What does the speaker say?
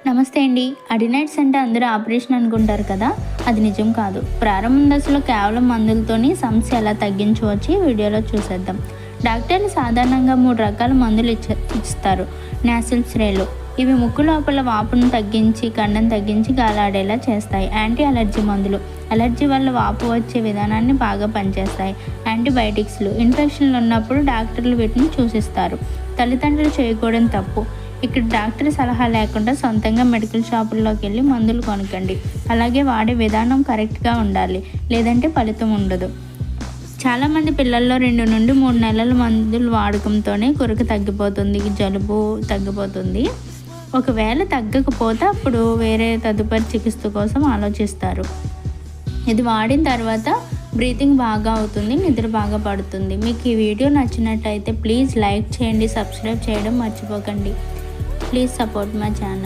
నమస్తే అండి. అడినైట్స్ అంటే అందరూ ఆపరేషన్ అనుకుంటారు కదా, అది నిజం కాదు. ప్రారంభ దశలో కేవలం మందులతోని సమస్య ఎలా తగ్గించవచ్చు ఈ వీడియోలో చూసేద్దాం. డాక్టర్లు సాధారణంగా 3 రకాల మందులు ఇస్తారు. నాసిల్ స్ప్రేలు ఇవి ముక్కు లోపల వాపును తగ్గించి కండను తగ్గించి గాలాడేలా చేస్తాయి. యాంటీ అలర్జీ మందులు అలర్జీ వల్ల వాపు వచ్చే విధానాన్ని బాగా పనిచేస్తాయి. యాంటీబయాటిక్స్లు ఇన్ఫెక్షన్లు ఉన్నప్పుడు డాక్టర్లు వీటిని సూచిస్తారు. తల్లిదండ్రులు చేయకూడని తప్పు, ఇక్కడ డాక్టర్ సలహా లేకుండా సొంతంగా మెడికల్ షాపుల్లోకి వెళ్ళి మందులు కొనకండి. అలాగే వాడే విధానం కరెక్ట్గా ఉండాలి, లేదంటే ఫలితం ఉండదు. చాలామంది పిల్లల్లో 2 నుండి 3 నెలల మందులు వాడకంతోనే కొరకు తగ్గిపోతుంది, జలుబు తగ్గిపోతుంది. ఒకవేళ తగ్గకపోతే అప్పుడు వేరే తదుపరి చికిత్స కోసం ఆలోచిస్తారు. ఇది వాడిన తర్వాత బ్రీతింగ్ బాగా అవుతుంది, నిద్ర బాగా పడుతుంది. మీకు ఈ వీడియో నచ్చినట్టయితే ప్లీజ్ లైక్ చేయండి, సబ్స్క్రైబ్ చేయడం మర్చిపోకండి. Please support my channel.